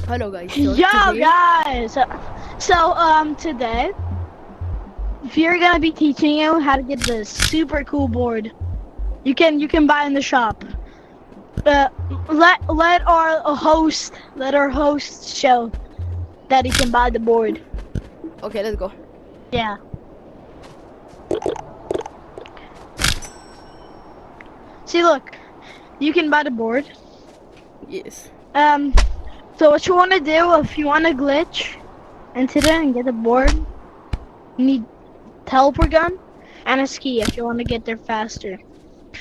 Hello guys. So Yo today, guys, today we're gonna be teaching you how to get this super cool board. You can buy in the shop. Let our host show that he can buy the board. okay, let's go. Yeah. See, look, you can buy the board. Yes. So what you want to do if you want to glitch into there and get the board, you need teleport gun and a ski if you want to get there faster.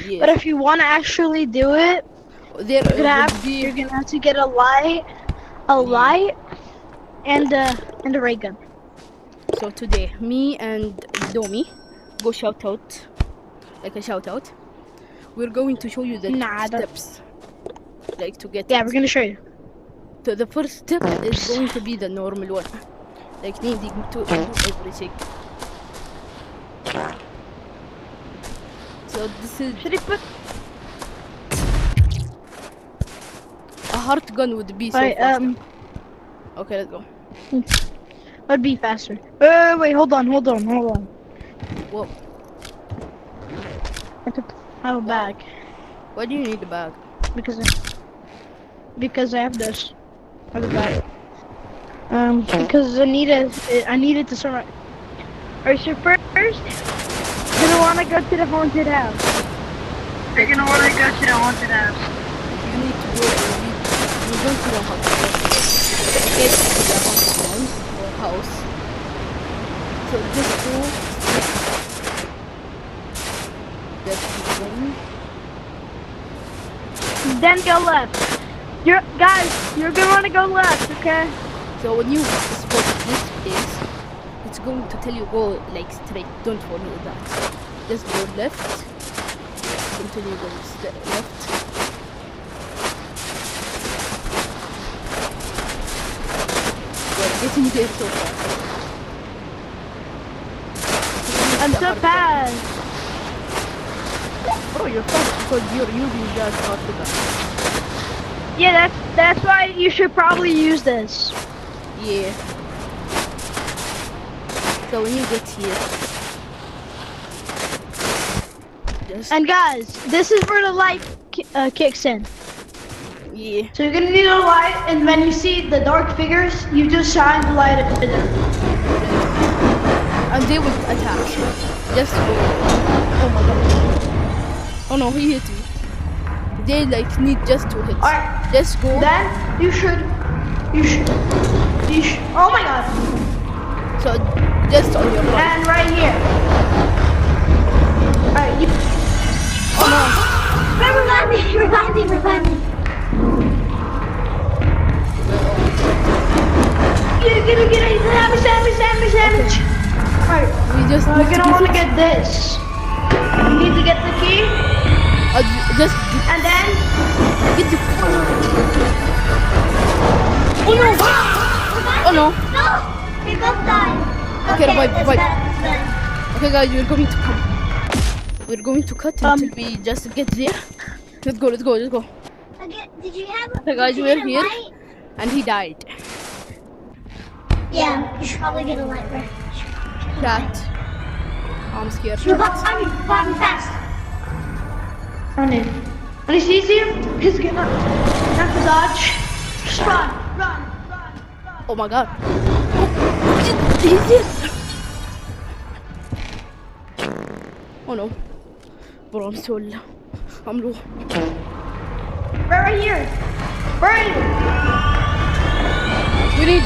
Yes. But if you want to actually do it, There you're gonna would be. have to get a light, and a ray gun. So today, me and Domi go shout out, like a shout out. We're going to show you the steps, like to get. Yeah, it. we're gonna show you. So the first step is going to be the normal one, like needing to do everything. So this is Should I put? a heart gun would be so fast. Okay, let's go. Would be faster. Wait, hold on. Whoa. I have a bag Why do you need a bag? because I have this. I have a bag. Because I needed to survive. Alright, so first, you're gonna want to go to the haunted house. You're gonna want to go to the haunted house. You need to go. You don't know how to get to the haunted house. So just go. That's one. Then go left. You're gonna want to go left, okay? So when you spot this place, it's going to tell you go like straight. Don't follow that. Just go left. Continue going left. We're getting there so fast. I'm so fast. Bro, you're fast because you're using just gun. Yeah, that's why you should probably use this. Yeah. So when you get here, just And guys, this is where the light kicks in. yeah. So you're gonna need a light, and when you see the dark figures, you just shine the light into them. And they will attack. Just go. Oh my god. Oh no, he hit me. They like need just 2 hits. Alright. Just go. Then you should. Oh my god. So just on your right. And right here. Alright, you. Oh no. Revive me. Get it. Sandwich. Alright. We just We're need to gonna want to get this. You need to get the key. just And then. get the. Oh no! Oh no! No! We both died. Okay, revive. That's bad. Okay, guys, we're going to come. We're going to cut until we just get there. Let's go. Okay, did you have? Okay, guys, did you we're get a here. light? And he died. Yeah, you should probably get a light, right? Chat. I'm scared. Revive me fast. Run in. When he sees you, he's gonna have to dodge. Just run. Oh my god. Oh, he's here. Oh no. Bro, I'm so low. I'm low. Right here. Right. We need.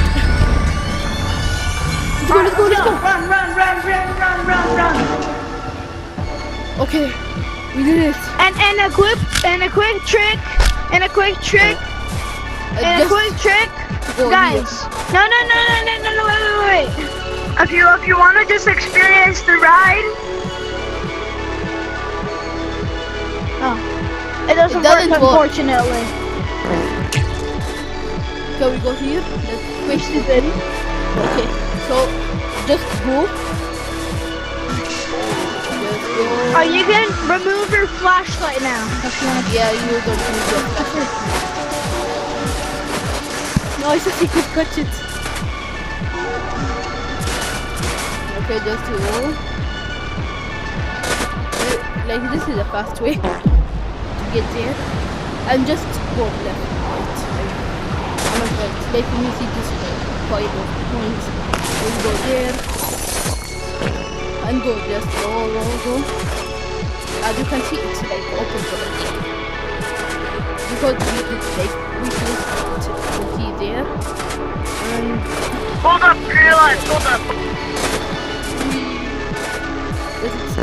Let's go. Run. Okay. We did it. And a quick trick. Go Guys. No, wait. If you wanna just experience the ride. Oh. It doesn't work, unfortunately. So we go here. Let's push this in. Okay. So just go. Oh, you can remove your flashlight now. Yeah, you don't need it. No, I thought he could catch it. Okay, just to go. Like this is a fast way to get there. And just go left, right. Like when you see this like 5 of points, we'll go there. And go, just go. As you can see, it's like open already. Because we did like we placed the key there. And Hold up, realize, hold up. this is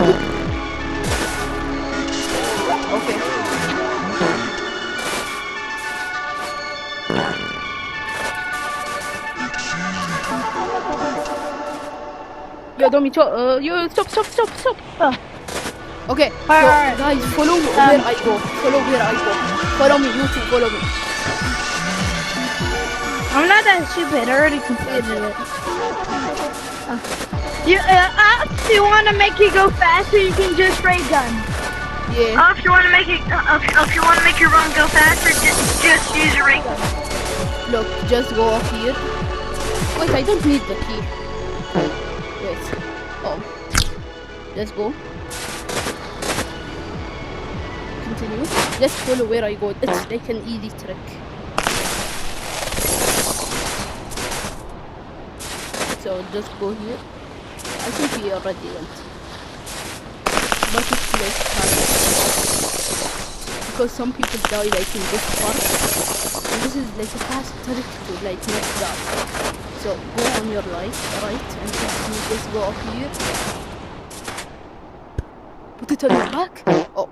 okay. Yo, Domi, yo, stop. Okay, so Alright. guys, follow where I go. Follow me, you two, follow me. I'm not that stupid. I already completed it. If you want to make it go faster, you can just ray gun. Yeah. If you want to make it, if you want to make your run go faster, just use a ray gun. Look, just go up here. Wait, I don't need the key. Wait. Oh. Let's go. Continue. Just follow where I go. It's like an easy trick. So just go here. I think we already went. But it's like hard. Because some people die like in this part. And this is like a fast trick to like not die. So go on your right, and just go up here. Put it on your back. Oh.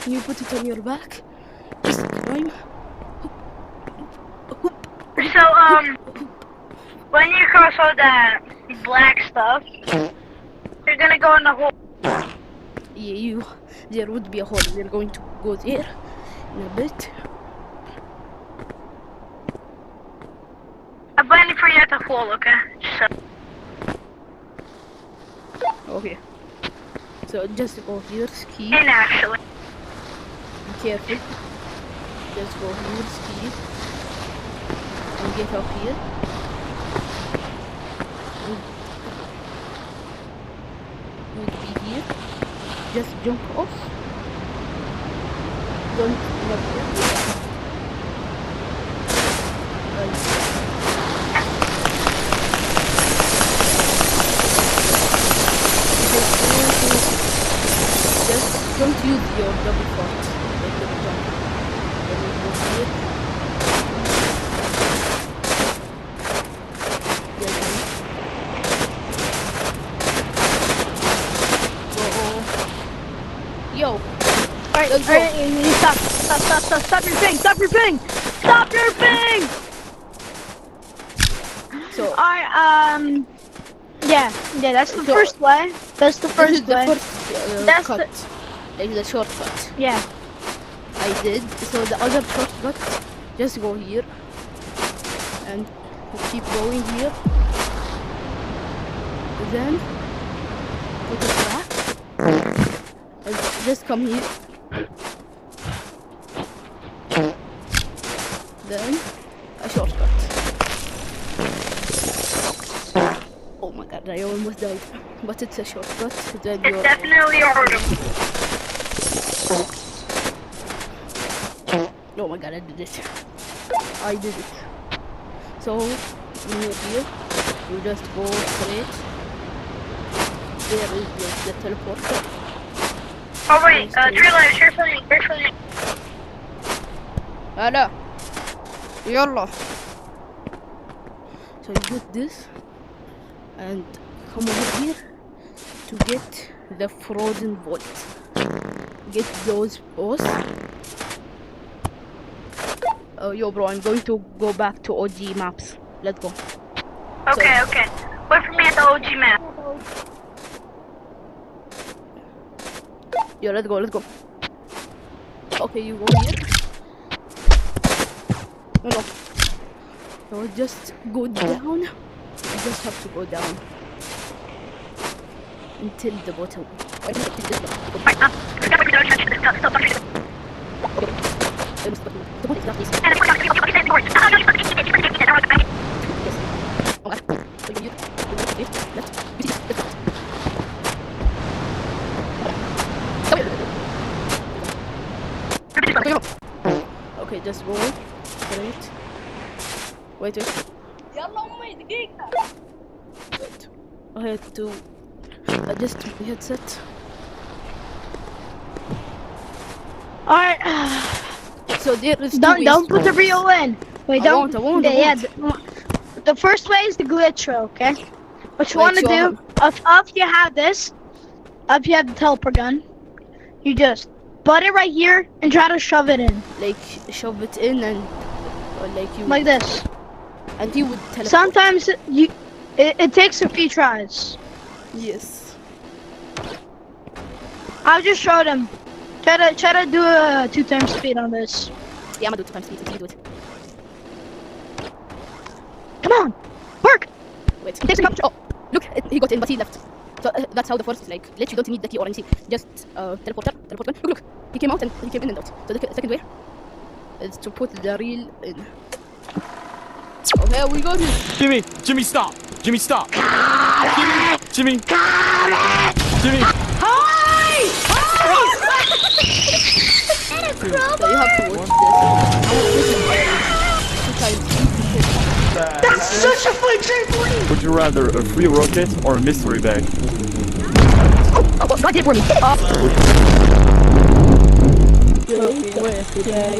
Can you put it on your back? Just climb. So, when you cross all that black stuff, you're gonna go in the hole. Yeah, there would be a hole. We're going to go there in a bit. I'm waiting for you at the hole, okay? So. Okay. So just go here, ski. And actually. Be careful. Just go here, ski. And get up here. Would be here. Just jump off. Don't not here. Just don't use your double fort. Like double jump. Then we go here. Yo. Alright, let's go. Stop your ping! Stop your ping! So yeah, that's the first way. That's the this first is the way. first That's cut. Like the shortcut. Yeah. I did. So the other shortcut, just go here. And keep going here. Then put it back. And just come here. Then a shortcut. Oh my god, I almost died. But it's a shortcut. Then It's definitely harder. Oh my god, I did it. I did it. So, when you're here, you just go straight. There is the teleporter. Oh wait, Trilla, here's something. Hello. Yalla. So you get this and come over here to get the frozen vault. Get those boss. Oh, yo, bro, I'm going to go back to OG maps. Let's go. Okay, okay. Wait for me at the OG map. Yo, let's go. Okay, you go here. Oh no. So just go down. You just have to go down until the bottom. just go straight. Wait. Wait. I had to adjust my headset. Alright. So there is Don't put the reel in. Wait, I don't. won't. Yeah, the first way is the glitch, okay? What you want to Wait, do, if you have this, if you have the teleport gun, you just butt it right here and try to shove it in. like shove it in and like you Like this. and you would teleport. Sometimes it takes a few tries. Yes. I'll just show them. Try to do a 2 times speed on this. Yeah, I'm gonna do 2 times speed. You do it. Come on, work. Wait. He takes a couple. Oh, look, he got in, but he left. So that's how the force is like. Let you don't need the key or anything. Just teleport gun. Look, he came out and he came in and out. So the second way is to put the reel in. Oh, here we go. Jimmy, stop! Jimmy, stop! Jimmy! Jimmy! So you have to watch this. That's such a fun trampoline. Would you rather a free rocket or a mystery bag? Oh, God did for me.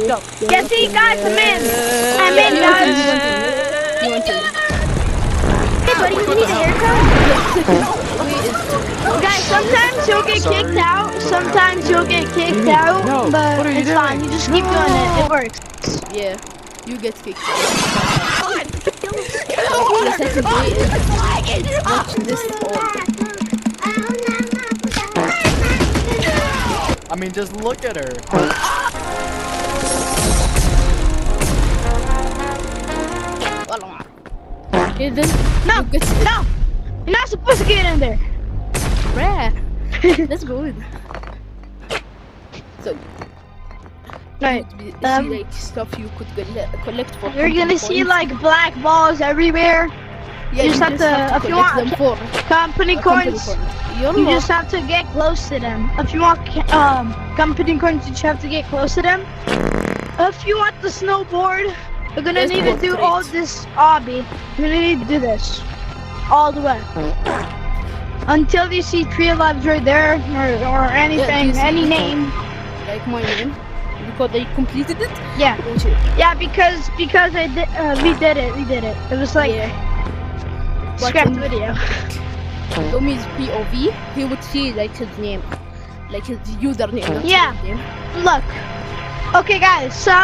Go. Get these guys, I'm in, guys. You want to? Hey, buddy, you need a haircut? Guys, sometimes you'll get kicked out. Sometimes you'll get kicked out, No, but what are you it's doing? fine. You just keep doing it. It works. Yeah, you get kicked. The second way is watch this all. I mean, just look at her. Okay, then No, you get no. You're not supposed to get in there. rare. That's good. So Right. you would Um, see like stuff you could collect for. You're gonna company see coins. like black balls everywhere. Yeah, you just have to- if you collect want them for Company coins. You You just have to get close to them. If you want company coins, you just have to get close to them. If you want the snowboard, you're gonna Let's need go to do straight. all this obby. You're gonna need to do this all the way until you see 3 lives right there, or anything, you see- any name. like my name because they completed it. Yeah, Watch it. yeah, because I did. We did it. It was like Yeah. But scrapped in video. Domi's POV, he would see like his name, like his username. Not Yeah. his name. Look. Okay, guys. So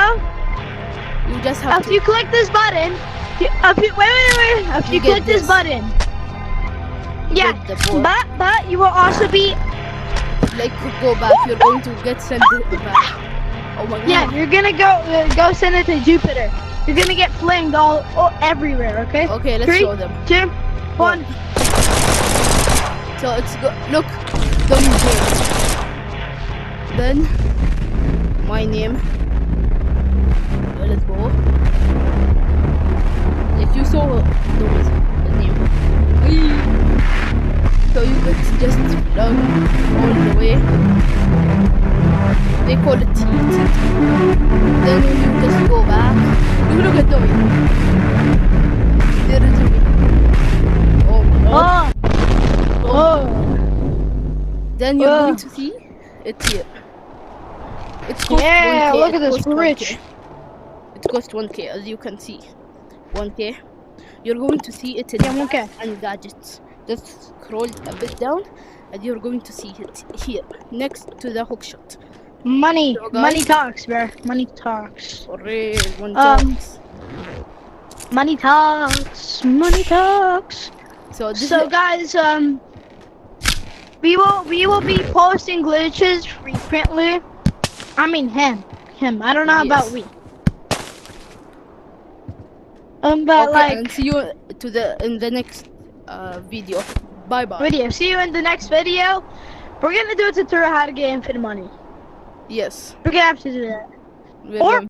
You just have if to. you click this button, wait. If You you get click this this. button, yeah. Get the ball. But you will also be Like go back, you're going to get sent back. Oh my god. yeah. You're gonna go send it to Jupiter. You're gonna get flamed all everywhere. Okay. Okay, let's 3, show them. 2, 1. So it's go. Look, Domi's name. Then my name. Let's go. Like you saw Domi's name. Whee! So you could just run all the way. They call it heat. Then you just go back. Look at Domi. There is Domi. Oh my god. Oh. Then you're Oh. going to see it here. It costs Yeah, 1K, look it at this, costs we're 1K. rich. It costs 1K, as you can see. 1K. You're going to see it in Yeah, 1K. and gadgets. Just scroll a bit down and you're going to see it here, next to the hookshot. Money. So, guys- Money talks, bro. Money talks. For real, one Um, talks. Money talks. Money talks. So this So is, guys, we will be posting glitches frequently. I mean him. I don't know about Yes. we. But okay, like and see you in the next video. Bye bye. video. See you in the next video. We're gonna do a tutorial how to get infinite money. Yes. We're gonna have to do that. We're Or going